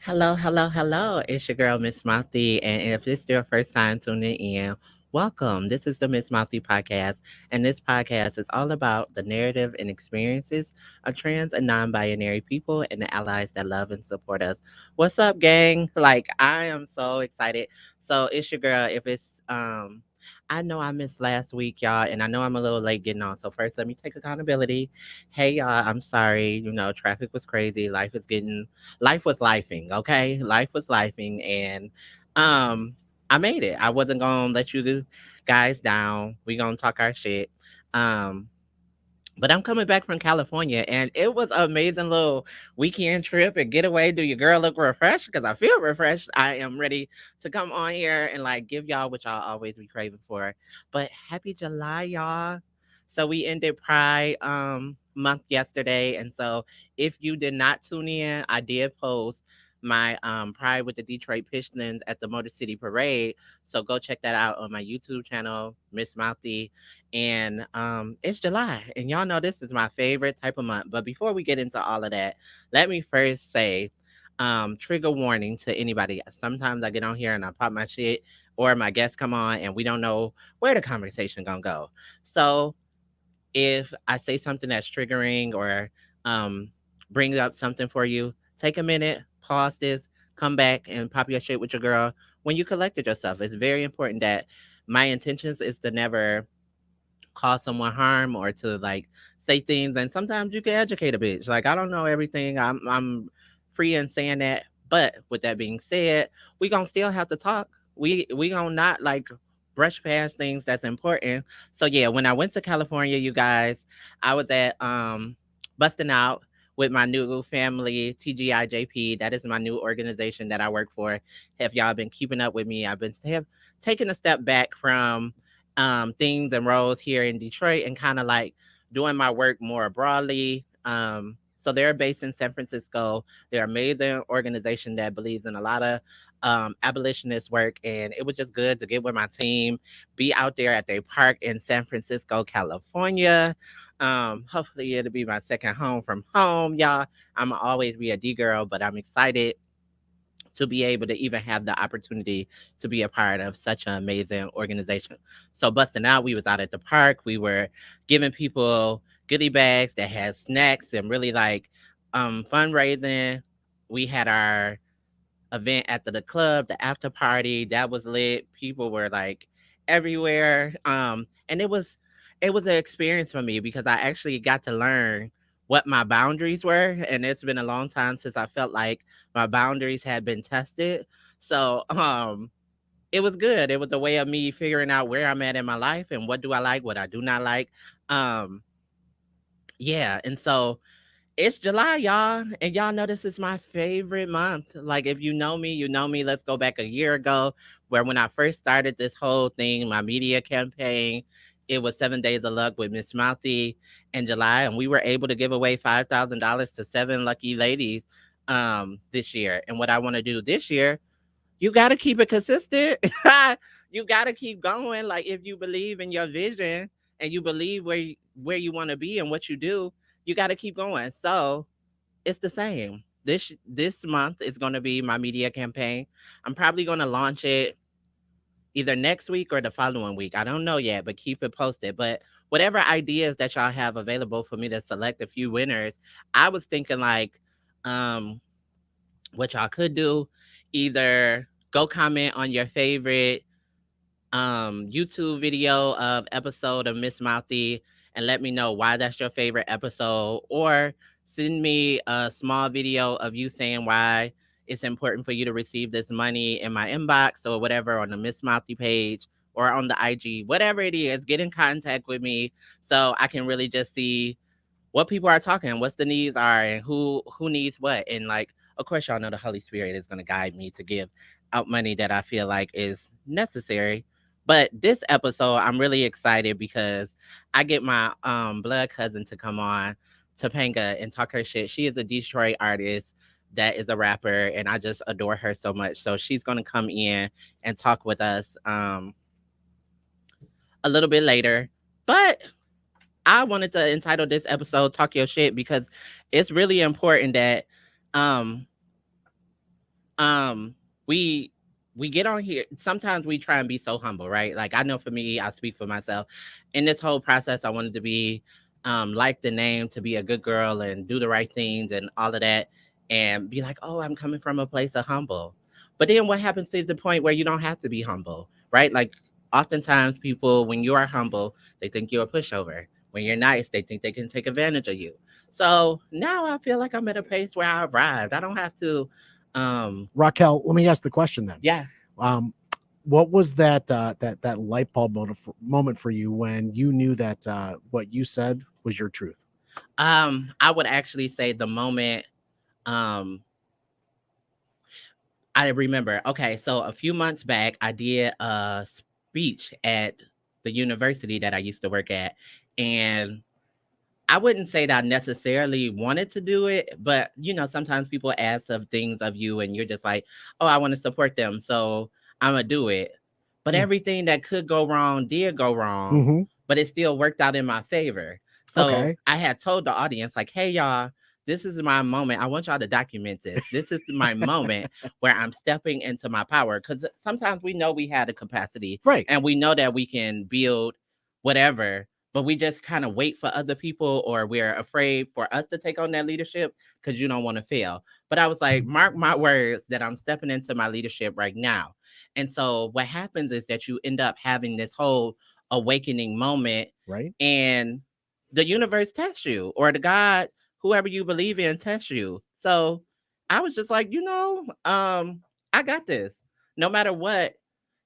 Hello, hello, hello. It's your girl, Miss Mouthy. And if it's your first time tuning in, welcome. This is the Miss Mouthy podcast. And this podcast is all about the narrative and experiences of trans and non binary people and the allies that love and support us. What's up, gang? Like, I am so excited. So, it's your girl. I know I missed last week, y'all, and I know I'm a little late getting on. So first, let me take accountability. Hey, y'all, I'm sorry. Traffic was crazy. Life was lifing, okay? Life was lifing, and I made it. I wasn't gonna let you guys down. We gonna talk our shit. Um, but I'm coming back from California, and it was an amazing little weekend trip and getaway. Do your girl look refreshed? Because I feel refreshed. I am ready to come on here and like give y'all what y'all always be craving for. But happy July, y'all! So we ended Pride month yesterday, and so if you did not tune in, I did post my Pride with the Detroit Pistons at the Motor City Parade. So go check that out on my YouTube channel, Miss Mouthy. And it's July, and y'all know this is my favorite type of month. But before we get into all of that, let me first say, trigger warning to anybody. Sometimes I get on here and I pop my shit, or my guests come on, and we don't know where the conversation gonna go. So if I say something that's triggering or um, brings up something for you, take a minute, pause this, come back and pop your shit with your girl when you collected yourself. It's very important that my intentions is to never cause someone harm or to like say things, and sometimes you can educate a bitch. Like, I don't know everything. I'm free in saying that. But with that being said, we gonna still have to talk. We gonna not like brush past things that's important. So yeah, when I went to California, you guys, I was at busting out with my new family, TGIJP. That is my new organization that I work for. If y'all been keeping up with me, I've been have taken a step back from things and roles here in Detroit and kind of like doing my work more broadly. So they're based in San Francisco. They're an amazing organization that believes in a lot of abolitionist work. And it was just good to get with my team, be out there at their park in San Francisco, California. Hopefully it'll be my second home from home, y'all. I'm always be a D girl, but I'm excited to be able to even have the opportunity to be a part of such an amazing organization. So busting out, we was out at the park. We were giving people goodie bags that had snacks and really like fundraising. We had our event at the club, the after party, that was lit. People were like everywhere. And it was an experience for me because I actually got to learn what my boundaries were. And it's been a long time since I felt like my boundaries had been tested. So it was good. It was a way of me figuring out where I'm at in my life and what do I like, what I do not like. Um, yeah, and so it's July, y'all, and y'all know this is my favorite month. Like, if you know me, you know me. Let's go back a year ago, where when I first started this whole thing, my media campaign, it was 7 Days of Luck with Miss Mouthy in July, and we were able to give away $5,000 to seven lucky ladies this year. And what I want to do this year, you got to keep it consistent. You got to keep going. Like, if you believe in your vision and you believe where you want to be and what you do, you got to keep going. So it's the same. This month is going to be my media campaign. I'm probably going to launch it either next week or the following week. I don't know yet, but keep it posted. But whatever ideas that y'all have available for me to select a few winners, I was thinking like um what y'all could do, either go comment on your favorite YouTube video of episode of Miss Mouthy and let me know why that's your favorite episode, or send me a small video of you saying why it's important for you to receive this money in my inbox or whatever on the Miss Mouthy page or on the IG, whatever it is. Get in contact with me so I can really just see what people are talking, what's the needs are, and who needs what. And like, of course, y'all know the Holy Spirit is going to guide me to give out money that I feel like is necessary. But this episode, I'm really excited because I get my blood cousin to come on, Topanga, and talk her shit. She is a Detroit artist that is a rapper, and I just adore her so much. So she's going to come in and talk with us a little bit later. But I wanted to entitle this episode "Talk Your Shit" because it's really important that um um we we get on here. Sometimes we try and be so humble, right? Like, I know for me, I speak for myself. In this whole process, I wanted to be like the name, to be a good girl and do the right things and all of that, and be like, oh, I'm coming from a place of humble. But then what happens to the point where you don't have to be humble, right? Like, oftentimes people, when you are humble, they think you're a pushover. When you're nice, they think they can take advantage of you. So now I feel like I'm at a place where I arrived. I don't have to Raquel, let me ask the question then. yeah. Um, what was that light bulb moment for you when you knew that what you said was your truth? I would actually say the moment um I remember. Okay, so a few months back I did a speech at the university that I used to work at, and I wouldn't say that I necessarily wanted to do it, but sometimes people ask of things of you and you're just like, "Oh, I want to support them, so I'm gonna do it." But Mm. everything that could go wrong did go wrong, Mm-hmm. but it still worked out in my favor. So Okay. I had told the audience, like, "Hey, y'all, this is my moment. I want y'all to document this. This is my moment where I'm stepping into my power." Because sometimes we know we had a capacity Right. and we know that we can build whatever, but we just kind of wait for other people, or we're afraid for us to take on that leadership because you don't want to fail. But I was like, mark my words that I'm stepping into my leadership right now. And so what happens is that you end up having this whole awakening moment, Right. and the universe tests you, or the God, whoever you believe in, tests you. So I was just like, I got this. No matter what,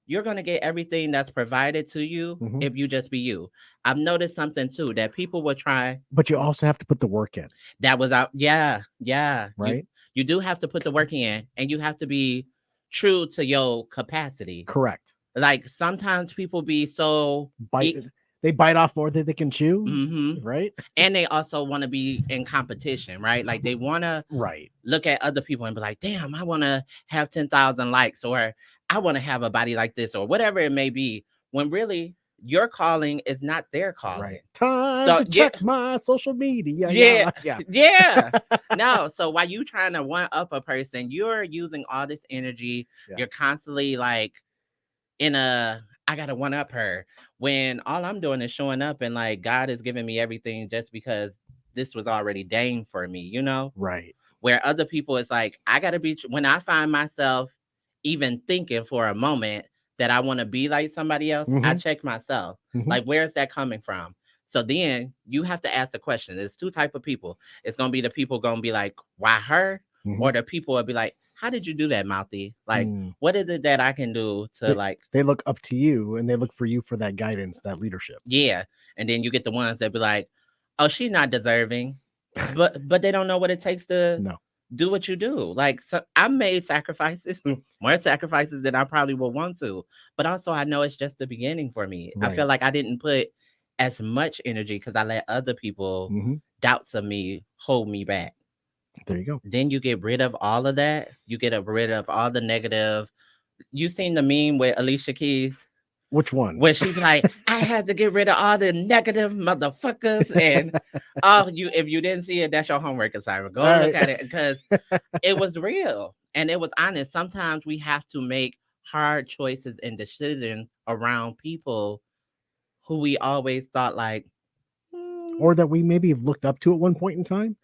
you're going to get everything that's provided to you Mm-hmm. if you just be you. I've noticed something too, that people will try. But you also have to put the work in, That was out. Yeah, yeah. You right? you do have to put the work in, and you have to be true to your capacity. Correct. Like, sometimes people be so Bite. They bite off more than they can chew, mm-hmm. right? And they also want to be in competition, right? Like, they want to Right. look at other people and be like, damn, I want to have 10,000 likes, or I want to have a body like this, or whatever it may be, when really your calling is not their calling. Right. Time So, to yeah, check my social media. yeah, Yeah. Yeah. yeah. No, so while you trying to one up a person, you're using all this energy. Yeah. You're constantly like in a, I gotta one up her, when all I'm doing is showing up, and like God is giving me everything just because this was already dang for me. Right. Where other people, it's like, I gotta be, when I find myself even thinking for a moment that I want to be like somebody else, I Mm-hmm. check myself. Mm-hmm. Like, where's that coming from? So then you have to ask the question. There's two type of people. It's gonna be the people gonna be like, why her? Mm-hmm. Or the people will be like, how did you do that, Mouthy? Like, Mm. what is it that I can do to, They, like, they look up to you and they look for you for that guidance, that leadership. yeah. And then you get the ones that be like, oh, she's not deserving. But they don't know what it takes to No. do what you do. Like, so I made sacrifices, more sacrifices than I probably would want to. But also I know it's just the beginning for me. I Right. feel like I didn't put as much energy because I let other people Mm-hmm. doubts of me hold me back. There you go. Then you get rid of all of that. You get rid of all the negative. You seen the meme with Alicia Keys? Which one? Where she be like, I had to get rid of all the negative motherfuckers. And oh, if you didn't see it, that's your homework assignment. All Go look right. at it, because it was real and it was honest. Sometimes we have to make hard choices and decisions around people who we always thought like, Or that we maybe have looked up to at one point in time,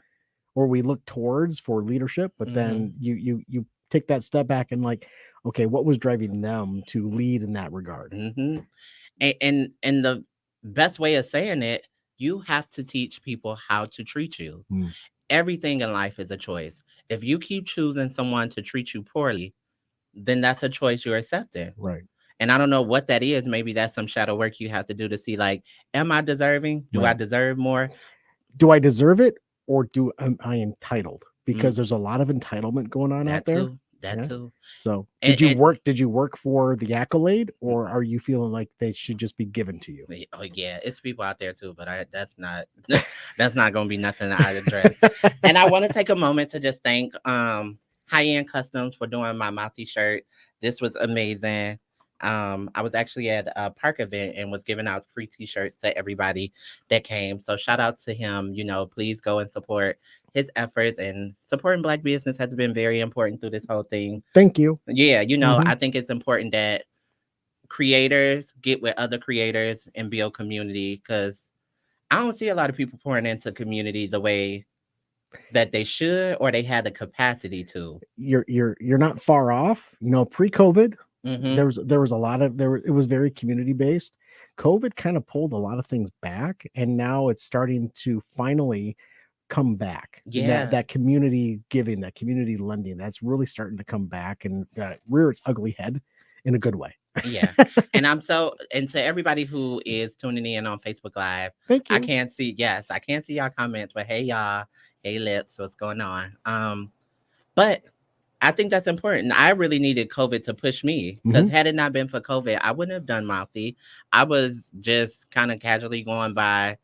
or we look towards for leadership, but then mm-hmm, you take that step back and like, okay, what was driving them to lead in that regard? mm-hmm. And the best way of saying it, you have to teach people how to treat you. Mm. Everything in life is a choice. If you keep choosing someone to treat you poorly, then that's a choice you're accepting. Right. And I don't know what that is. Maybe that's some shadow work you have to do to see, like, am I deserving? Do I Right. deserve more? Do I deserve it, or do am I entitled? Mm, Because there's a lot of entitlement going on out that there. too. That Yeah. too. So And, and did you work for the accolade, or are you feeling like they should just be given to you? oh yeah, it's people out there too, but that's not that's not gonna be nothing I address. And I want to take a moment to just thank High End Customs for doing my Mouthy shirt. This was amazing. I was actually at a park event and was giving out free t-shirts to everybody that came. So shout out to him. Please go and support his efforts and supporting Black business has been very important through this whole thing. Thank you. Yeah, Hmm. I think it's important that creators get with other creators and build community because I don't see a lot of people pouring into community the way that they should or they had the capacity to. You're not far off. Pre-COVID, Mm-hmm. there was a lot of there. It was very community based. COVID kind of pulled a lot of things back, and now it's starting to finally come back. And that Yeah. that community giving, that community lending, that's really starting to come back and rear its ugly head in a good way. Yeah. And to everybody who is tuning in on Facebook Live, Thank you. I can't see y'all comments, but hey y'all, hey Lips, what's going on? But I think that's important. I really needed COVID to push me because Hmm. had it not been for COVID, I wouldn't have done Mouthy. I was just kind of casually going by.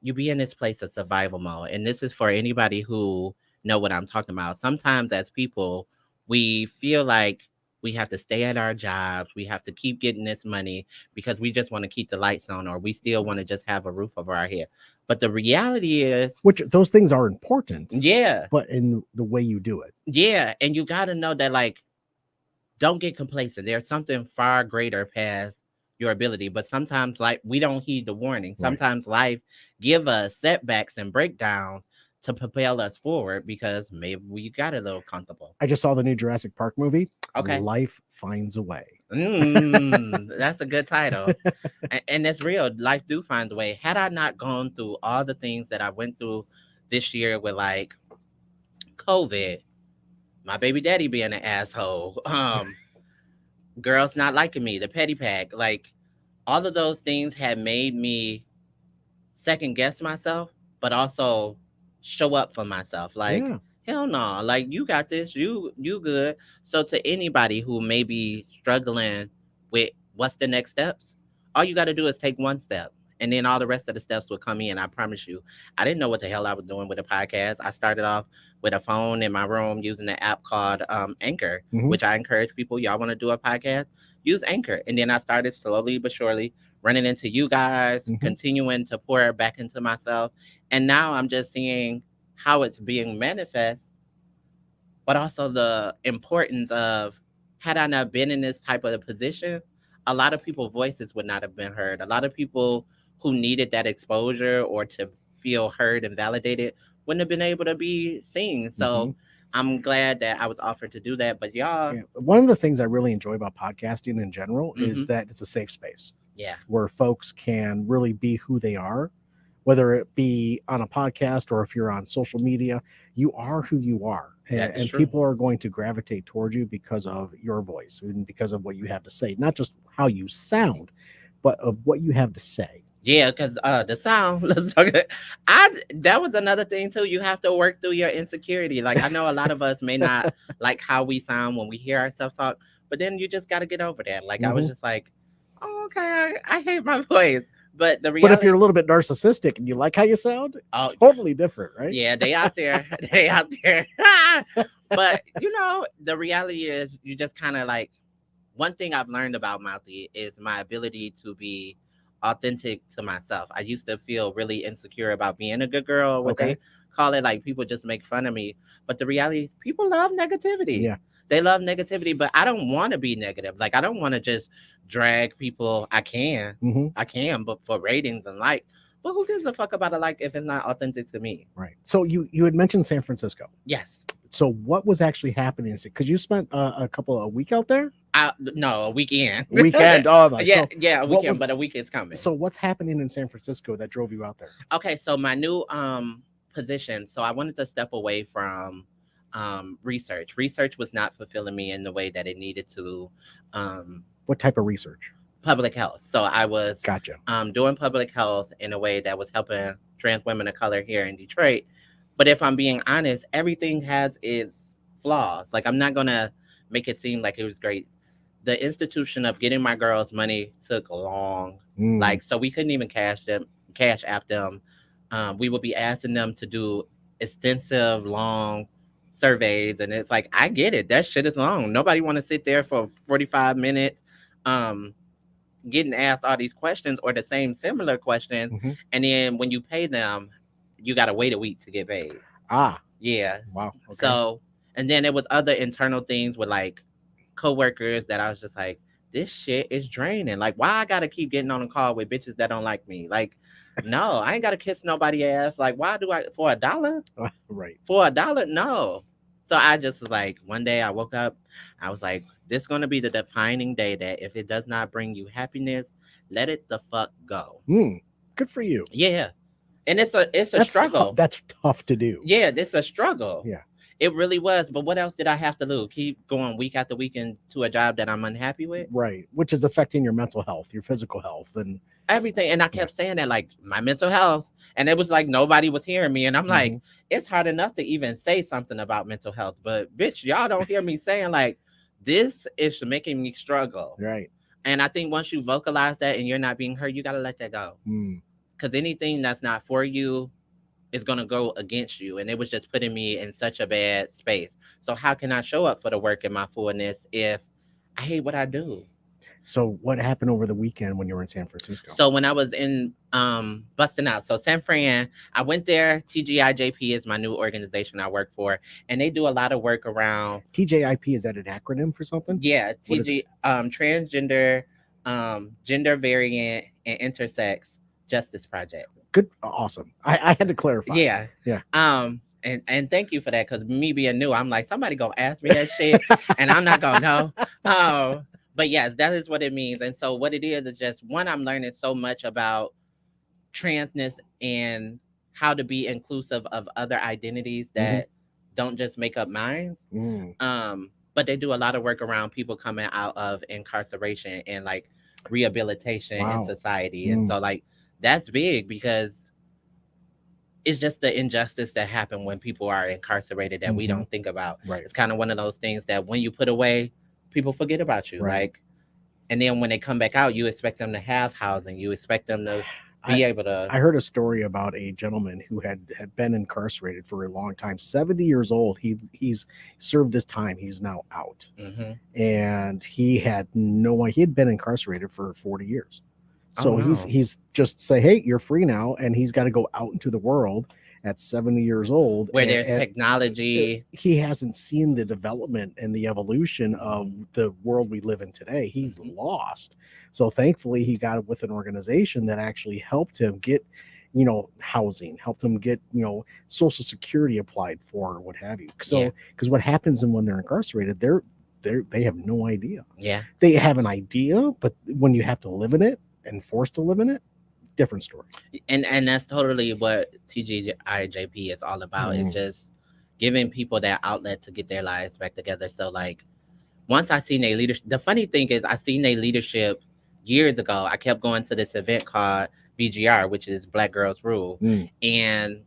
You be in this place of survival mode, and this is for anybody who know what I'm talking about. Sometimes as people, we feel like we have to stay at our jobs, we have to keep getting this money because we just want to keep the lights on, or we still want to just have a roof over our head. But the reality is, Which those things are important, yeah, but in the way you do it. yeah, and you got to know that, like, don't get complacent. There's something far greater past your ability. But sometimes, like, we don't heed the warning. Right. Sometimes life give us setbacks and breakdowns to propel us forward because maybe we got a little comfortable. I just saw the new Jurassic Park movie. Okay. Life finds a way. That's a good title. And it's real. Life do find a way. Had I not gone through all the things that I went through this year with like COVID, my baby daddy being an asshole, girls not liking me, the petty pack, like all of those things had made me second guess myself, but also show up for myself. Like, Yeah. hell no, like you got this, you good. So to anybody who may be struggling with what's the next steps, all you got to do is take one step. And then all the rest of the steps will come in. I promise you. I didn't know what the hell I was doing with a podcast. I started off with a phone in my room using an app called Anchor, Hmm. which I encourage people. Y'all want to do a podcast? Use Anchor. And then I started slowly but surely running into you guys, Hmm. continuing to pour back into myself. And now I'm just seeing how it's being manifest, but also the importance of had I not been in this type of a position, a lot of people's voices would not have been heard. A lot of people who needed that exposure or to feel heard and validated wouldn't have been able to be seen. Hmm. So I'm glad that I was offered to do that. But y'all, Yeah. One of the things I really enjoy about podcasting in general is mm-hmm, that it's a safe space yeah, where folks can really be who they are, whether it be on a podcast or if you're on social media. You are who you are, that is and true. people are going to gravitate towards you because of your voice and because of what you have to say, not just how you sound, but of what you have to say. Yeah, because the sound. Let's talk. I That was another thing too. You have to work through your insecurity. Like I know a lot of us may not like how we sound when we hear ourselves talk, but then you just got to get over that. Like I was Hmm. just like, oh, okay, I hate my voice, but the But if you're reality, a little bit narcissistic and you like how you sound, oh totally different, right? yeah, they out there, they out there. But the reality is, you just kind of like one thing I've learned about Mouthy is my ability to be authentic to myself. I used to feel really insecure about being a good girl, or what Okay. they call it. Like people just make fun of me. But the reality is people love negativity. Yeah. They love negativity, but I don't want to be negative. Like I don't want to just drag people. Hmm. I can, but for ratings and like. But who gives a fuck about a like if it's not authentic to me? Right. So you had mentioned San Francisco. Yes. So what was actually happening? Because you spent a week out there, No, a weekend. weekend. Oh my. Yeah, So yeah, a what weekend, was but a week is coming. so what's happening in San Francisco that drove you out there? Okay, so my new position, so I wanted to step away from research. Research was not fulfilling me in the way that it needed to. Um What type of research? Public health. So I was Gotcha. doing public health in a way that was helping trans women of color here in Detroit. But if I'm being honest, everything has its flaws. Like I'm not gonna make it seem like it was great. The institution of getting my girls money took long. Mm. Like so we couldn't even cash app them. We would be asking them to do extensive, long surveys, and it's like I get it. That shit is long. Nobody want to sit there for 45 minutes. Um, Getting asked all these questions or the same similar questions, Hmm. and then when you pay them, you got to wait a week to get paid. Ah, Yeah. wow. Okay. So, and then there was other internal things with like coworkers that I was just like, this shit is draining. Like, why I gotta keep getting on a call with bitches that don't like me? Like, no, I ain't gotta kiss nobody ass. Like, why do I for $1? Right. For $1? No. So I just was like, one day I woke up, I was like, this gonna be the defining day that if it does not bring you happiness, let it the fuck go. Hmm. Good for you. Yeah. And it's a That's tough. struggle. That's tough to do. Yeah, it's a struggle. Yeah. It really was. But what else did I have to do? Keep going week after week into a job that I'm unhappy with? Right. Which is affecting your mental health, your physical health, and Everything. And I yeah. kept saying that, like, my mental health. And it was like nobody was hearing me. And I'm like, Mhm. it's hard enough to even say something about mental health. But bitch, y'all don't hear me saying like this is making me struggle. Right. And I think once you vocalize that and you're not being heard, you gotta let that go. Mm. Because anything that's not for you is gonna go against you. And it was just putting me in such a bad space. So how can I show up for the work in my fullness if I hate what I do? So, what happened over the weekend when you were in San Francisco? So when I was in busting out, so San Fran, I went there. TGIJP is my new organization I work for, and they do a lot of work around, TJIP, is that an acronym for something? yeah, What is it? transgender, gender variant and intersex justice project. Good. Awesome. I had to clarify. Yeah. Yeah. And thank you for that, because me being new, I'm like, somebody gonna ask me that shit and I'm not gonna know. But yes, that is what it means. And so what it is just one, I'm learning so much about transness and how to be inclusive of other identities Mhm. that don't just make up minds. Mm. But they do a lot of work around people coming out of incarceration and like rehabilitation in Wow. society. And Mm. so like that's big because it's just the injustice that happen when people are incarcerated that we Mhm. don't think about. Right. It's kind of one of those things that when you put away, people forget about you. Right. Like, and then when they come back out, you expect them to have housing. You expect them to I be able to. I heard a story about a gentleman who had been incarcerated for a long time. 70 years old. He's served his time. He's now out, Hmm. and he had no. He had been incarcerated for 40 years. Oh So no. he's just say, hey, you're free now, and he's got to go out into the world at 70 years old, Where there's and technology. he hasn't seen the development and the evolution of the world we live in today. He's Hmm. lost. So thankfully, he got with an organization that actually helped him get, housing, helped him get, Social Security applied for, or what have you. Yeah. So, because what happens when they're incarcerated, they have no idea. Yeah. They have an idea, but when you have to live in it and forced to live in it, different story. And that's totally what TGIJP is all about. It's Mm. just giving people that outlet to get their lives back together. So like once I seen their leadership, the funny thing is I seen their leadership years ago. I kept going to this event called BGR, which is Black Girls Rule. Mm. And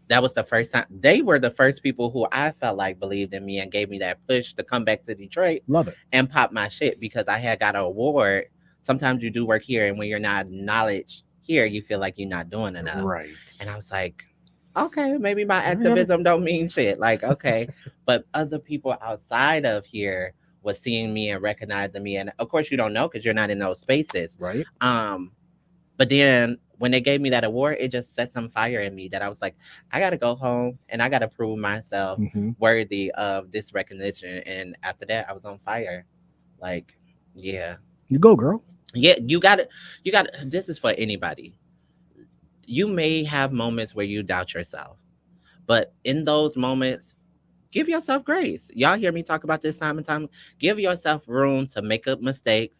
that was the first time they were the first people who I felt like believed in me and gave me that push to come back to Detroit Love it. and pop my shit because I had got an award. Sometimes you do work here, and when you're not acknowledged here, you feel like you're not doing enough. Right. And I was like, okay, maybe my I gotta activism don't mean shit. Like, okay, but other people outside of here was seeing me and recognizing me, and of course you don't know because you're not in those spaces. right. Um, but then when they gave me that award, it just set some fire in me that I was like, I got to go home and I got to prove myself Hmm. worthy of this recognition. And after that, I was on fire. Like, yeah. You go, girl. Yeah, you got to, this is for anybody. You may have moments where you doubt yourself, but in those moments, give yourself grace. Y'all hear me talk about this time and time. Give yourself room to make up mistakes.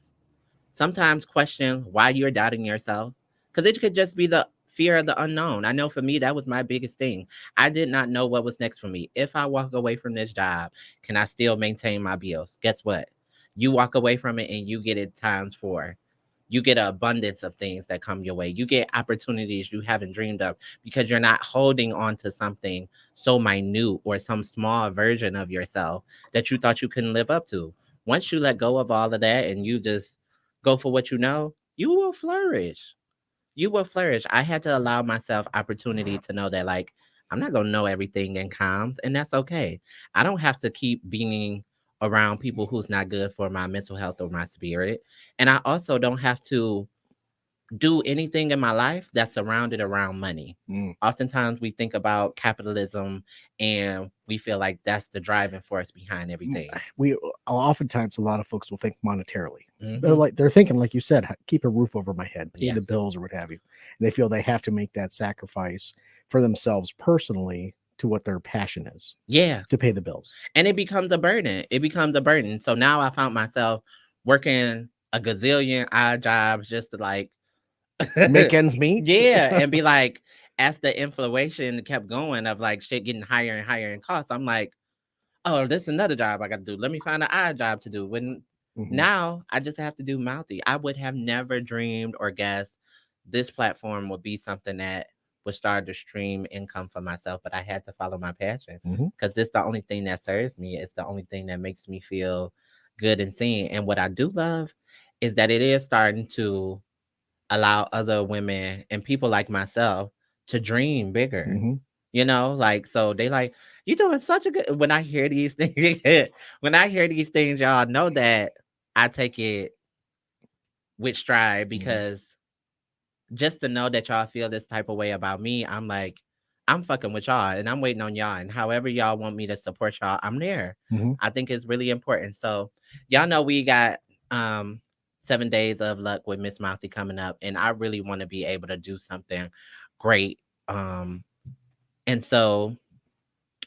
Sometimes question why you're doubting yourself because it could just be the fear of the unknown. I know for me, that was my biggest thing. I did not know what was next for me. If I walk away from this job, can I still maintain my bills? Guess what? You walk away from it and you get it times four. You get an abundance of things that come your way. You get opportunities you haven't dreamed of because you're not holding on to something so minute or some small version of yourself that you thought you couldn't live up to. Once you let go of all of that and you just go for what you know, you will flourish. You will flourish. I had to allow myself opportunity to know that like I'm not gonna know everything in comms, and that's okay. I don't have to keep being around people who's not good for my mental health or my spirit. And I also don't have to do anything in my life that's surrounded around money. Mm. Oftentimes we think about capitalism and we feel like that's the driving force behind everything. We oftentimes a lot of folks will think monetarily. Hmm. They're thinking, like you said, keep a roof over my head, pay the Yes. bills or what have you. And they feel they have to make that sacrifice for themselves personally to what their passion is Yeah. to pay the bills. And it becomes a burden. It becomes a burden. So now I found myself working a gazillion odd jobs just to like, Make ends meet. yeah, and be like, as the inflation kept going of like shit getting higher and higher in cost, I'm like, oh, this is another job I got to do. Let me find an odd job to do. When Mhm. now I just have to do Mouthy. I would have never dreamed or guessed this platform would be something that would start to stream income for myself, but I had to follow my passion Mhm. because it's the only thing that serves me. It's the only thing that makes me feel good and seen. And what I do love is that it is starting to allow other women and people like myself to dream bigger. Mhm. You know, like so they like you doing such a good when I hear these things when I hear these things, y'all know that I take it with stride Mhm. because just to know that y'all feel this type of way about me, I'm like, I'm fucking with y'all and I'm waiting on y'all. And however y'all want me to support y'all, I'm there. Mhm. I think it's really important. So y'all know we got um 7 days of luck with Miss Mouthy coming up, and I really want to be able to do something great. And so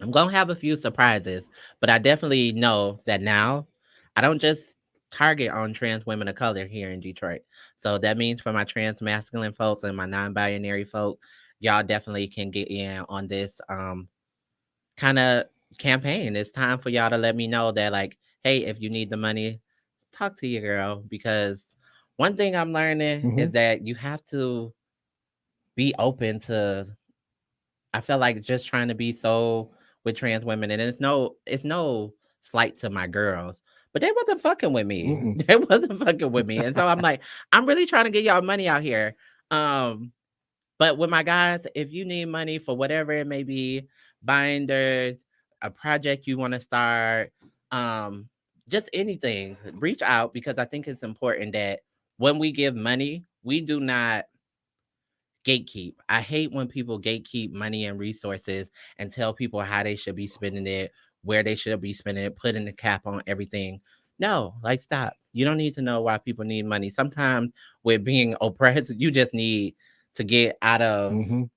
I'm gonna have a few surprises, but I definitely know that now I don't just target on trans women of color here in Detroit. So that means for my trans masculine folks and my non-binary folks, y'all definitely can get in on this kind of campaign. It's time for y'all to let me know that like, hey, if you need the money, talk to your girl because one thing I'm learning is Mhm. that you have to be open to I felt like just trying to be so with trans women, and it's no slight to my girls, but they wasn't fucking with me. Mm-mm. They wasn't fucking with me, and so I'm like, I'm really trying to get y'all money out here. Um, but with my guys, if you need money for whatever it may be, binders, a project you want to start, um, just anything, reach out because I think it's important that when we give money, we do not gatekeep. I hate when people gatekeep money and resources and tell people how they should be spending it, where they should be spending it, putting the cap on everything. No, like stop. You don't need to know why people need money. Sometimes with being oppressed, you just need to get out of Mhm.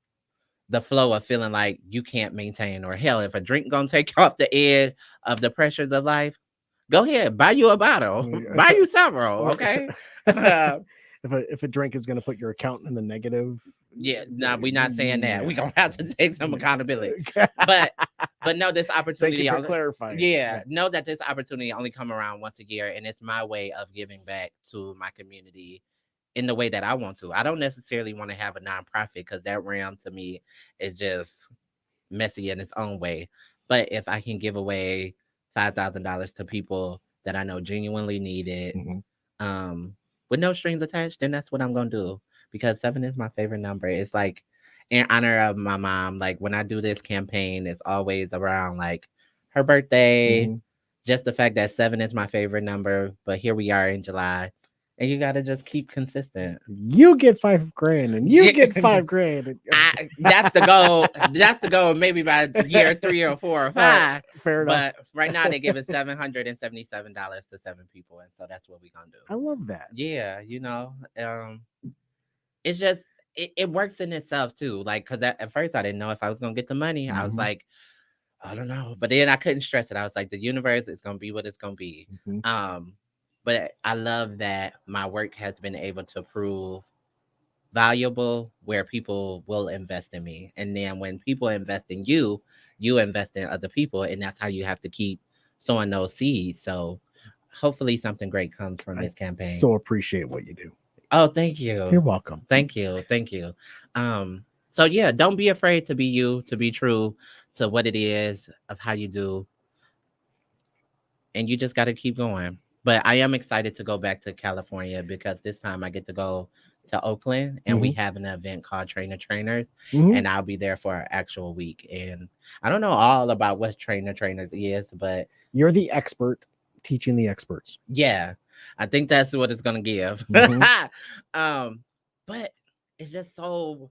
the flow of feeling like you can't maintain or hell if a drink gonna take you off the edge of the pressures of life, go ahead, buy you a bottle, If buy you several, or okay? uh, if a drink is going to put your account in the negative, Yeah, nah, we not saying that. We yeah. gonna have to take some accountability. But know this Thank you opportunity for only clarifying. yeah, Okay. know that this opportunity only come around once a year and it's my way of giving back to my community in the way that I want to. I don't necessarily want to have a nonprofit because that realm to me is just messy in its own way. But if I can give away $5,000 to people that I know genuinely need it, Mhm. um, with no strings attached, then that's what I'm gonna do because seven is my favorite number. It's like in honor of my mom. Like when I do this campaign, it's always around like her birthday. Mhm. Just the fact that seven is my favorite number, but here we are in July, and you gotta just keep consistent. You get 5 grand, and you Yeah, get 5 grand. I'm just that's the goal. That's the goal. Maybe by year 3 or 4 or 5. Fair enough. But right now they're giving $777 to seven people, and so that's what we're gonna do. I love that. Yeah, it's just it works in itself too. Like, cause at first I didn't know if I was gonna get the money. I was Mhm. like, I don't know, but then I couldn't stress it. I was like, the universe is gonna be what it's gonna be. Mhm. Um, but I love that my work has been able to prove valuable where people will invest in me, and then when people invest in you, you invest in other people, and that's how you have to keep sowing those seeds. So hopefully something great comes from I this campaign. so appreciate what you do. Oh, thank You're you. welcome. Thank you. Thank you. So yeah, don't be afraid to be you, to be true to what it is of how you do, and you just got to keep going. But I am excited to go back to California because this time I get to go to Oakland and we Mhm. have an event called Trainer Trainers, Mhm. and I'll be there for an actual week. And I don't know all about what Trainer Trainers is, but You're the expert teaching the experts. yeah, I think that's what it's gonna give. Mhm. um But it's just so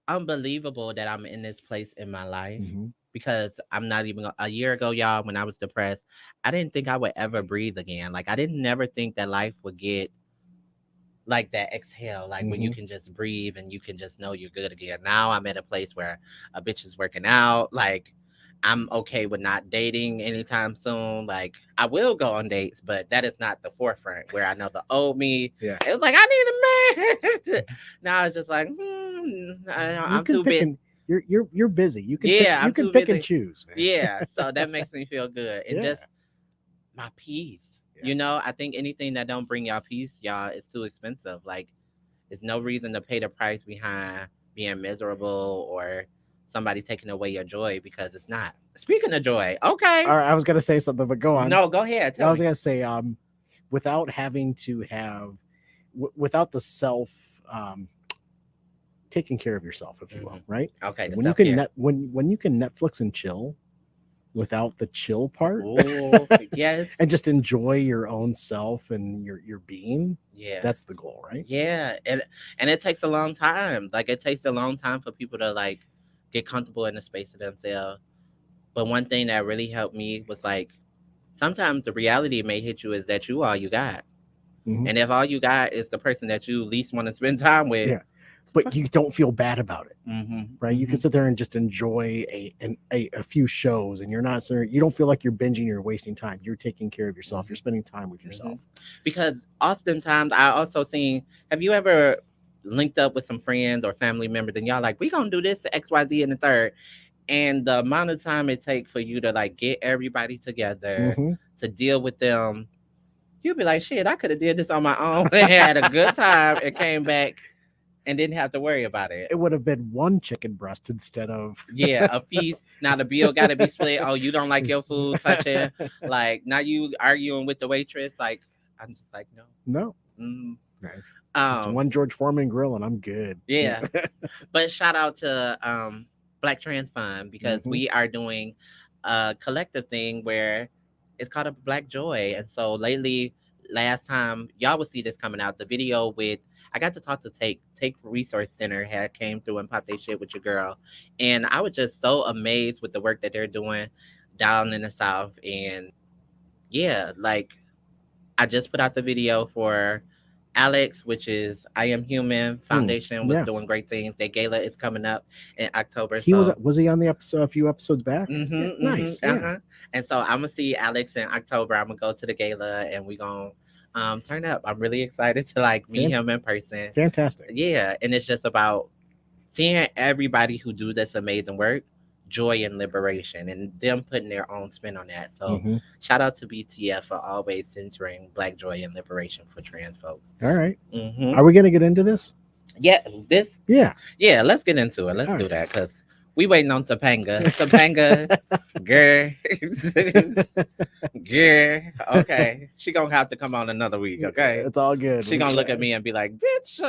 unbelievable that I'm in this place in my life Hmm. because I'm not even a year ago, y'all, when I was depressed, I didn't think I would ever breathe again. Like, I didn't never think that life would get like that exhale, like when you Hmm. can just breathe and you can just know you're good again. Now I'm at a place where a bitch is working out. Like, I'm okay with not dating anytime soon. Like, I will go on dates, but that is not the forefront where I know the old me. Yeah. It was like, I need a man. Now it's just like, I don't know, You I'm can too pick busy. and you're busy. Yeah, You I'm can too pick and busy. choose, man. Yeah, so that makes me feel good. And Yeah. just my peace. Yeah. You know, I think anything that don't bring y'all peace, y'all, is too expensive. Like, there's no reason to pay the price behind being miserable or somebody taking away your joy because it's not. Speaking of joy, okay. All right, I was gonna say something, but go on. No, go ahead. I Tell was me. gonna say, without having to have, without the self, taking care of yourself, if you will, Hmm. right? Okay, the When you self can care. when you can Netflix and chill without the chill part, Oh, yes. and just enjoy your own self and your being, Yeah. that's the goal, right? Yeah. And it takes a long time. Like, it takes a long time for people to like get comfortable in the space of themselves. But one thing that really helped me was like sometimes the reality may hit you is that you all you got. Hmm. And if all you got is the person that you least want to spend time with, Yeah, but you don't feel bad about it, mm-hmm, right? You can mm-hmm, sit there and just enjoy a few shows, and you're not you don't feel like you're binging, you're wasting time. You're taking care of yourself. You're mm-hmm, spending time with mm-hmm. yourself. Because oftentimes I also seen, have you ever linked up with some friends or family members and y'all like, we gonna do this XYZ in the third, and the amount of time it takes for you to like get everybody together Hmm. to deal with them, you'll be like, shit, I could have did this on my own and had a good time and came back and didn't have to worry about it. It would have been one chicken breast instead of Yeah, a feast. Now the bill got to be split. Oh, you don't like your food touching. Like, now you arguing with the waitress. Like, I'm just like, no. no. Mm. Nice. Just Um, one George Foreman grill and I'm good. Yeah. yeah. But shout out to Black Trans Fund because Hmm. we are doing a collective thing where it's called a Black Joy. And so lately, last time y'all will see this coming out, the video with I got to talk to Take Resource Center had came through and popped their shit with your girl, and I was just so amazed with the work that they're doing down in the South. And yeah, like I just put out the video for Alex, which is I Am Human Hmm. Foundation, was Yes. doing great things. Their gala is coming up in October. He So, was he on the episode a few episodes back? Yeah. Nice. uh Yeah. huh. And so I'm gonna see Alex in October. I'm gonna go to the gala and we gonna turn up. I'm really excited to like meet Fan- him in person. fantastic. Yeah, and it's just about seeing everybody who do this amazing work, joy and liberation, and them putting their own spin on that. So Hmm. shout out to BTF for always centering Black joy and liberation for trans folks. All right. Hmm. Are we gonna get into this? Yeah, this. Yeah. Yeah, let's get into it. Let's All do right. that because we waiting on Topanga. Topanga, girl, girl. Okay, she gonna have to come on another week. Okay, It's all good. she gonna look at me and be like, "Bitch,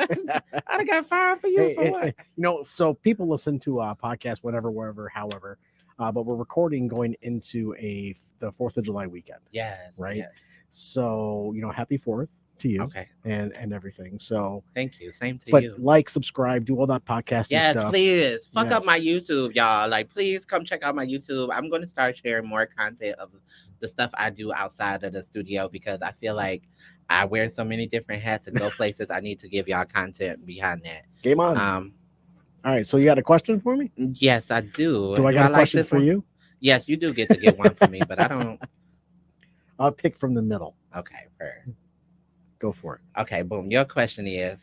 I done got fired for you for what?" So people listen to a podcast whenever, wherever, however, but we're recording going into the 4th of July weekend, Yes, right? yes. So happy 4th to you Okay, and everything. So, thank you. Same to but you. like, subscribe, do all that podcasting Yes, stuff. please. Fuck up Yes. my YouTube, y'all. Like, please come check out my YouTube. I'm going to start sharing more content of the stuff I do outside of the studio because I feel like I wear so many different hats and go places. I need to give y'all content behind Game that. on. All right. So you got a question for me? Yes, I do. Do I Do got I a like question this for one? you? Yes, you do get to get one for me, but I don't. I'll pick from the middle. Okay, fair. Go for it. Okay, boom. Your question is,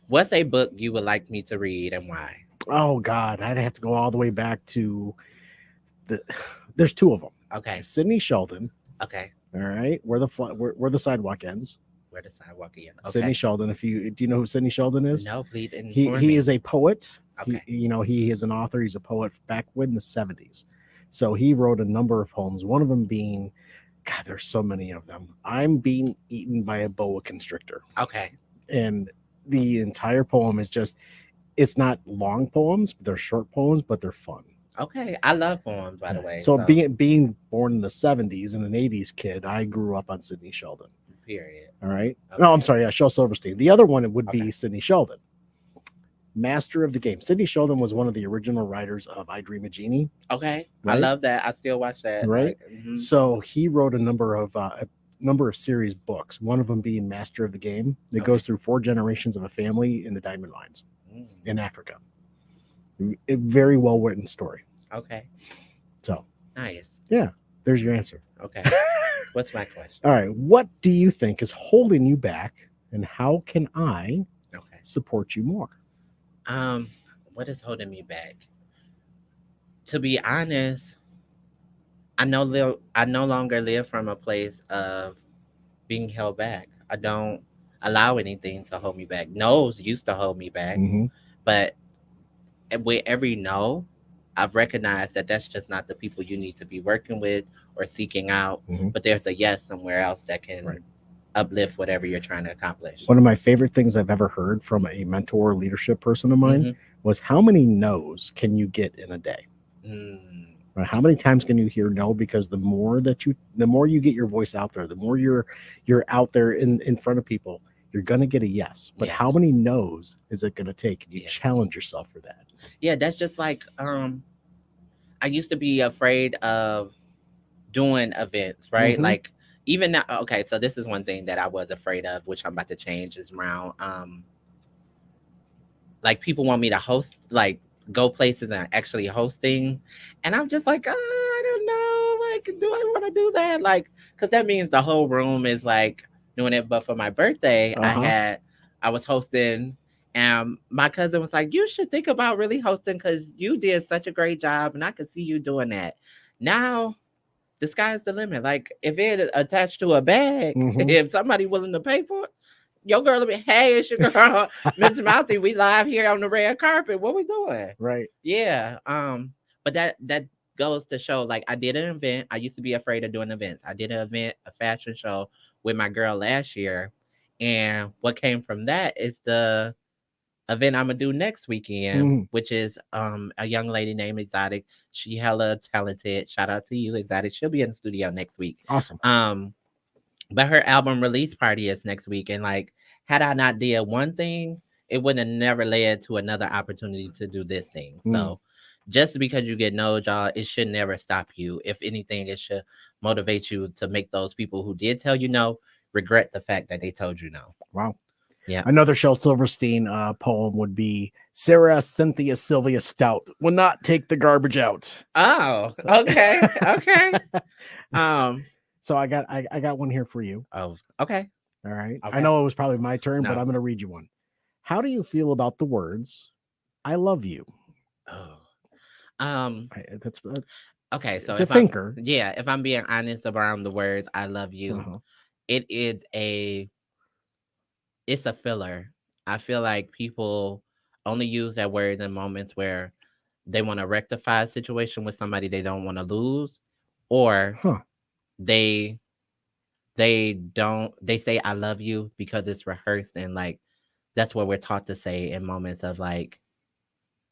what's a book you would like me to read and why? Oh God, I'd have to go all the way back to the. There's two of them. Okay, Sydney Sheldon. okay. All right, where the sidewalk ends. Where the sidewalk again? Sydney Okay. Sheldon. If you do you know who Sydney Sheldon is? No, please He inform he me. is a poet. Okay. He is an author. He's a poet back in the 70s. So he wrote a number of poems. One of them being, God, there's so many of them. I'm being eaten by a boa constrictor, Okay. and the entire poem is just. It's not long poems. They're short poems, but they're fun. Okay. I love poems, by the way. So So being born in the 70s and an 80s kid, I grew up on Sydney Sheldon. period. All right. No, I'm Okay. sorry. Yeah, Shel Silverstein. The other one would Okay. be Sidney Sheldon, master of the game. Sidney Sheldon was one of the original writers of I Dream of Jeannie, Okay. I right? love that. I still watch that. Right. Like, So he wrote a number of series books. One of them being Master of the Game. That goes okay. through 4 generations of a family in the diamond mines Mm, in Africa. A very well written story. okay. So Nice. yeah, there's your answer. Okay. What's my question? All right. What do you think is holding you back, and how can I Okay. support you more? Um, what is holding me back? To be honest, I no longer live from a place of being held back. I don't allow anything to hold me back. No's used to hold me back, Mm-hmm. but with every no, I've recognized that that's just not the people you need to be working with or seeking out. Mm-hmm. But there's a yes somewhere else that Right. can uplift whatever you're trying to accomplish. One of my favorite things I've ever heard from a mentor or leadership person of mine Mm-hmm. was, how many no's can you get in a day? Mm, Right? How many times can you hear no? Because the more you get your voice out there, the more you're out there in front of people, you're gonna get a yes. But yes. how many no's is it gonna take? And you Yeah. challenge yourself for that. Yeah. That's just like I used to be afraid of doing events, right? Mm-hmm. Like even now. Okay, so this is one thing that I was afraid of, which I'm about to change, is around like people want me to host, like go places and actually hosting, and I'm just like, I don't know, like, do I want to do that? Like, because that means the whole room is like doing it. But for my birthday, Uh huh. I was hosting, and my cousin was like, you should think about really hosting because you did such a great job, and I could see you doing that. Now the sky's the limit. Like if it attached to a bag, Mm-hmm. if somebody willing to pay for it, your girl will be, hey, it's your girl, Miss Mouthy. We live here on the red carpet. What we doing? Right. Yeah. But that goes to show, like, I did an event. I used to be afraid of doing events. I did an event, a fashion show with my girl last year. And what came from that is the event I'm gonna do next weekend, Mm-hmm. which is a young lady named Exotic. She hella talented. Shout out to you, Exotic. She'll be in the studio next week. Awesome. Um, but her album release party is next week, and like, had I not did one thing, it would have never led to another opportunity to do this thing. Mm. So, just because you get no, y'all, it should never stop you. If anything, it should motivate you to make those people who did tell you no regret the fact that they told you no. Wow. Yeah. Another Shel Silverstein poem would be, Sarah Cynthia Sylvia Stout will not take the garbage out. Oh, okay, okay. Um. So I got one here for you. Oh, okay, All right. I okay. know it was probably my turn, but No. I'm going to read you one. How do you feel about the words "I love you"? Oh. Um. That's Okay. So it's a if I'm, thinker. yeah, if I'm being honest around the words "I love you," Uh-huh. it is it's a filler. I feel like people only use that word in moments where they want to rectify a situation with somebody they don't want to lose, or Huh. they they say I love you because it's rehearsed, and like that's what we're taught to say in moments of like,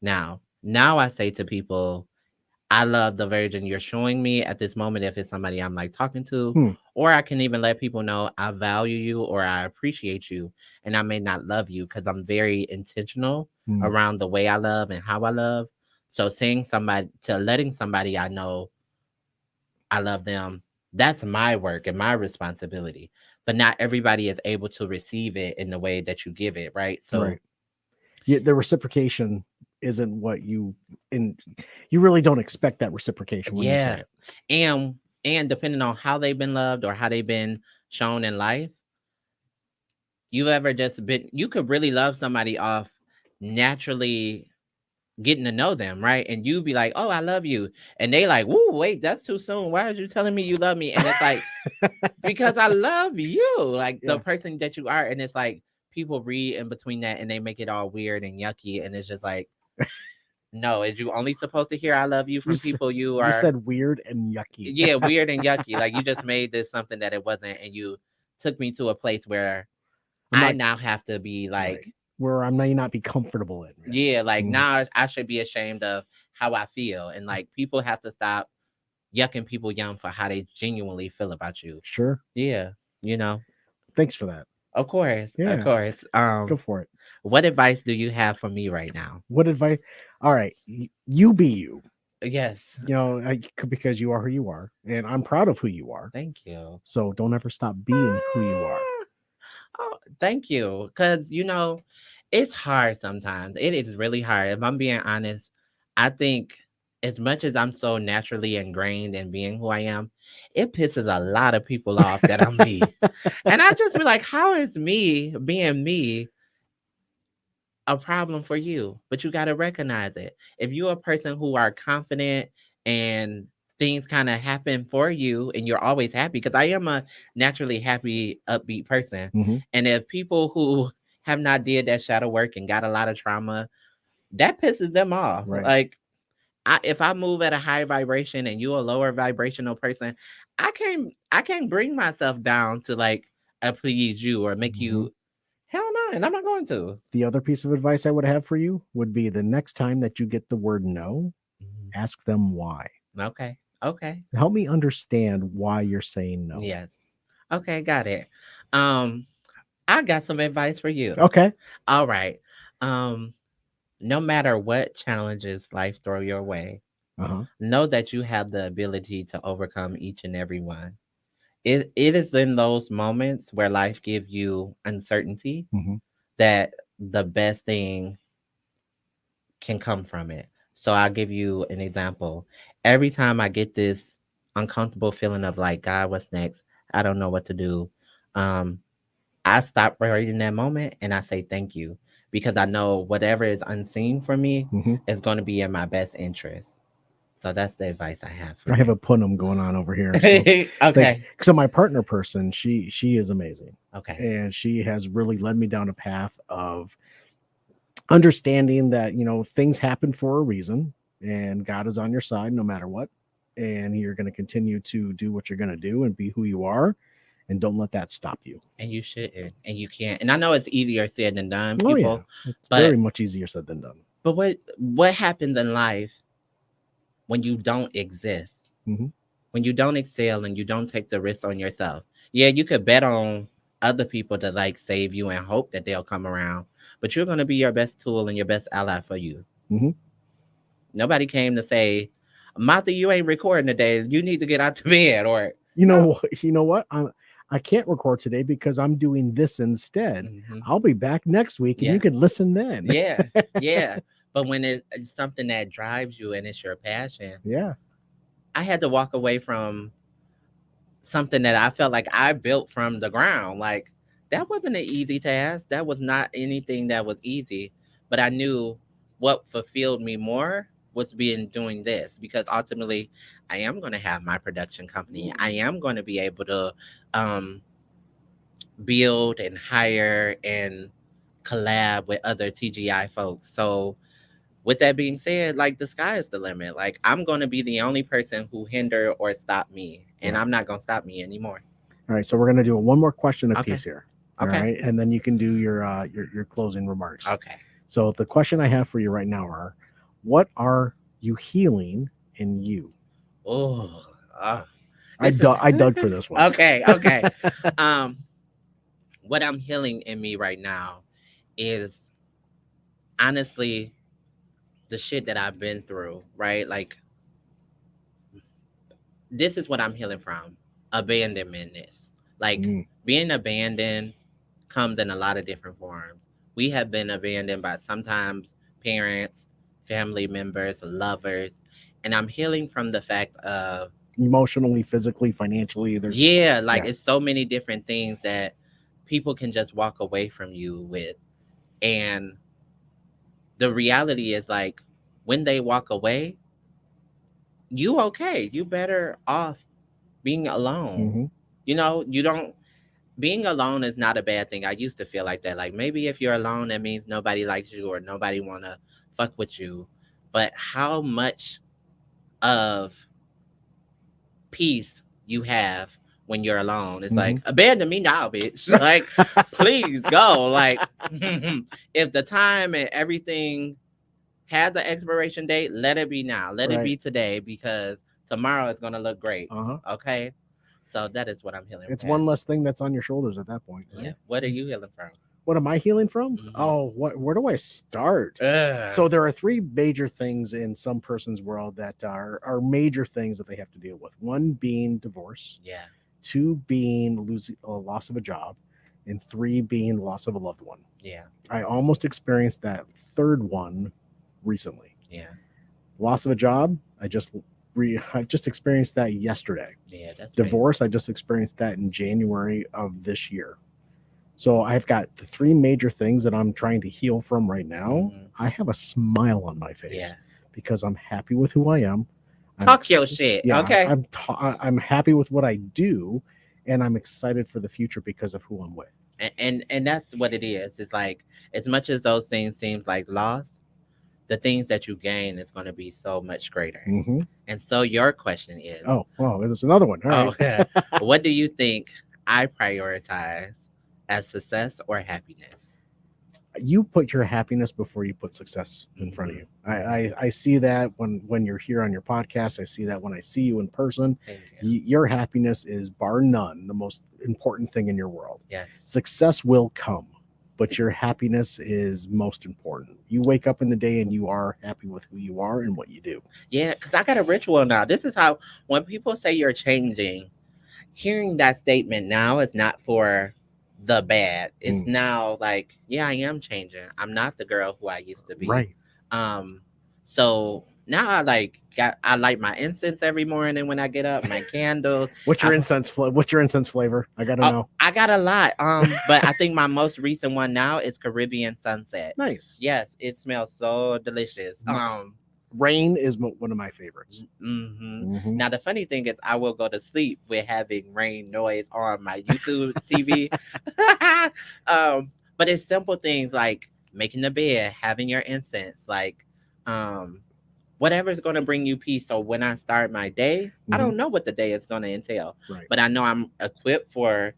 now I say to people, I love the version you're showing me at this moment if it's somebody I'm like talking to. Hmm. Or I can even let people know I value you or I appreciate you. And I may not love you because I'm very intentional Hmm. around the way I love and how I love. So saying somebody to letting somebody I know I love them, that's my work and my responsibility. But not everybody is able to receive it in the way that you give it, right? So Right. Yeah, the reciprocation isn't what and you really don't expect that reciprocation when you say yeah. it. And and depending on how they've been loved or how they've been shown in life, you ever just been you could really love somebody off naturally getting to know them, right? And you be like, "Oh, I love you." And they like, "Woo, wait, that's too soon. Why are you telling me you love me?" And it's like, "Because I love you." Like the Yeah. person that you are, and it's like people read in between that and they make it all weird and yucky, and it's just like, no, is you only supposed to hear I love you You from people you you are, said weird and yucky. yeah, weird and yucky. Like you just made this something that it wasn't, and you took me to a place where I'm I not now have to be right like, where I may not be comfortable in. Right? yeah, like Mhm. now I should be ashamed of how I feel, and like people have to stop yucking people young for how they genuinely feel about you. Sure. Yeah, you know. Thanks for that. Of course, of Yeah, course. go for it. What advice do you have for me right now? What advice? All right, you be you. Yes, Because you are who you are, and I'm proud of who you are. thank you. So don't ever stop being who you are. Oh, thank you. Because, it's hard sometimes. It is really hard. If I'm being honest, I think as much as I'm so naturally ingrained in being who I am, it pisses a lot of people off that I'm me. And I just be like, how is me being me a problem for you? But you got to recognize it. If you're a person who are confident and things kind of happen for you and you're always happy, because I am a naturally happy, upbeat person. Hmm. And if people who have not did that shadow work and got a lot of trauma, that pisses them off. Right. Like, if I move at a high vibration and you're a lower vibrational person, I can't bring myself down to like please you or make Hmm. you. Hell no, and I'm not going to. The other piece of advice I would have for you would be the next time that you get the word no, Mhm. ask them why. Okay. Okay. Help me understand why you're saying no. Yes. Okay, got it. Um, I got some advice for you. Okay. All right. Um, no matter what challenges life throw your way, Uh huh. know that you have the ability to overcome each and every one. It is in those moments where life gives you uncertainty Hmm. that the best thing can come from it. So I'll give you an example. Every time I get this uncomfortable feeling of like, God, what's next? I don't know what to do. Um, I stop right in that moment and I say thank you because I know whatever is unseen for me Hmm. is going to be in my best interest. So that's the advice I have for I have you. a punum going on over here. So, like, Okay. so my partner person, she is amazing, Okay. and she has really led me down a path of understanding that things happen for a reason, and God is on your side no matter what, and you're going to continue to do what you're going to do and be who you are, and don't let that stop you. And you shouldn't and you can't. And I know it's easier said than done, Oh yeah, people, it's very but much easier said than done. what happens in life when you don't exist? Hmm. When you don't excel and you don't take the risk on yourself. Yeah, you could bet on other people to like save you and hope that they'll come around, but you're going to be your best tool and your best ally for you. Hmm. Nobody came to say, Martha, you ain't recording today. You need to get out the bed or You no. know, you know what? I can't record today because I'm doing this instead. Hmm. I'll be back next week, and you Yeah, can listen then. yeah, yeah. But when it's something that drives you and it's your passion, Yeah. I had to walk away from something that I felt like I built from the ground. Like that wasn't an easy task. That was not anything that was easy. But I knew what fulfilled me more was being doing this because ultimately I am going to have my production company. I am going to be able to um, build and hire and collab with other TGI folks. So with that being said, like the sky is the limit. Like I'm going to be the only person who hinder or stop me, and Yeah. I'm not going to stop me anymore. All right. So we're gonna do a one more question Okay. apiece here. All Okay. right, and then you can do your closing remarks. Okay. So the question I have for you right now are, what are you healing in you? Oh, uh, I this is dug I dug for this one. okay. Okay. Um, what I'm healing in me right now is honestly the shit that I've been through. Right, like this is what I'm healing from abandonmentness. Like Mm, being abandoned comes in a lot of different forms. We have been abandoned by sometimes parents, family members, lovers, and I'm healing from the fact of emotionally, physically, financially. There's yeah, like Yeah. it's so many different things that people can just walk away from you with. And the reality is like when they walk away, you okay. You better off being alone. Hmm. You don't being alone is not a bad thing. I used to feel like that. Like maybe if you're alone, that means nobody likes you or nobody wanna fuck with you. But how much of peace you have when you're alone? It's Hmm. like abandon me now, bitch. Like please go. Like if the time and everything has an expiration date, let it be now. Let it Right. be today because tomorrow is gonna look great. Uh huh. Okay. So that is what I'm healing It's one past. less thing that's on your shoulders at that point, Yeah. right? What are you healing from? What am I healing from? Mm-hmm. Oh, what? Where do I start? So there are three major things in some person's world that are major things that they have to deal with. One being divorce, Yeah. two being losing a loss of a job, and three being loss of a loved one. Yeah. I almost experienced that third one recently. Yeah. Loss of a job, I just experienced that yesterday. Yeah. That's painful. Divorce, I just experienced that in January of this year. So I've got the three major things that I'm trying to heal from right now. Mm-hmm. I have a smile on my Yeah. face because I'm happy with who I am. Talk your shit. Yeah, Okay. I'm happy with what I do, and I'm excited for the future because of who I'm with. And that's what it is. It's like as much as those things seems like loss, the things that you gain is going to be so much greater. Mm-hmm. And so your question is, Oh, well, there's another one. All oh, right. what do you think I prioritize as success or happiness? You put your happiness before you put success in front of Mm-hmm. you. I see that when you're here on your podcast. I see that when I see you in person. Thank you. Your happiness is bar none the most important thing in your world. Yes. Success will come, but your happiness is most important. You wake up in the day and you are happy with who you are and what you do. Yeah, because I got a ritual now. This is how, when people say you're changing, hearing that statement now is not for the bad. It's Mm, now like, yeah, I am changing. I'm not the girl who I used to be. right. Um, so now I light my incense every morning when I get up, my candles. I What's your incense flavor? I got to oh, know. I got a lot. But I think my most recent one now is Caribbean Sunset. Nice. Yes, it smells so delicious. Rain is one of my favorites. Hmm. Mm-hmm. Now the funny thing is, I will go to sleep with having rain noise on my YouTube TV. But it's simple things like making the bed, having your incense, like um, whatever's going to bring you peace. So when I start my day, I Mm-hmm. don't know what the day is going to entail, Right. but I know I'm equipped for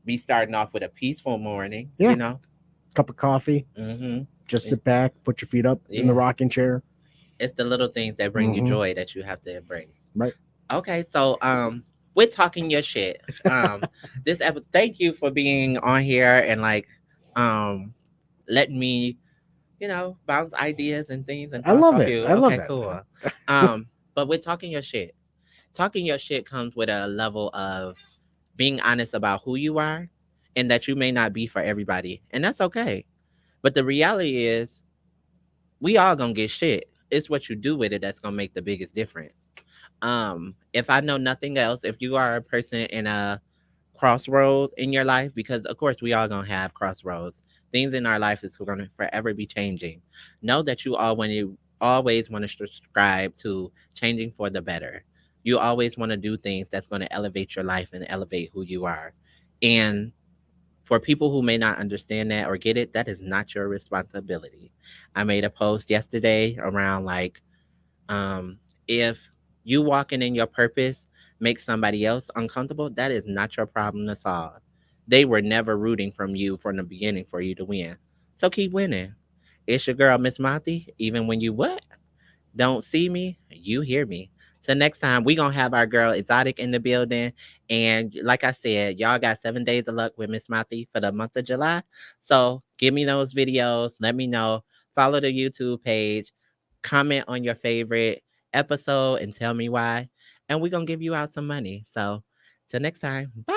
me starting off with a peaceful morning. Yeah. You know. Cup of coffee. Mm-hmm. Just sit back, put your feet up in the Yeah, rocking chair. it's the little things that bring you Mm-hmm. joy that you have to embrace. Right. Okay, so we're talking your shit. This episode, thank you for being on here and like um letting me, bounce ideas and things and I thoughts love off it. you. I love Okay, that, man. cool. But with talking your shit. Talking your shit comes with a level of being honest about who you are and that you may not be for everybody. And that's okay. But the reality is we all gonna get shit. It's what you do with it that's gonna make the biggest difference. If I know nothing else, if you are a person in a crossroads in your life, because of course we all gonna have crossroads, things in our life is gonna forever be changing. Know that you always want to subscribe to changing for the better. You always want to do things that's going to elevate your life and elevate who you are. And for people who may not understand that or get it, that is not your responsibility. I made a post yesterday around like if you walking in your purpose makes somebody else uncomfortable, that is not your problem to solve. They were never rooting from you from the beginning for you to win. So keep winning. It's your girl, Miss Mouthy. Even when you what? Don't see me, you hear me. So next time we gonna have our girl Exotic in the building. And like I said, y'all got 7 days of luck with Miss Mouthy for the month of July. So give me those videos. Let me know. Follow the YouTube page. Comment on your favorite episode and tell me why. And we're gonna give you out some money. So till next time. Bye.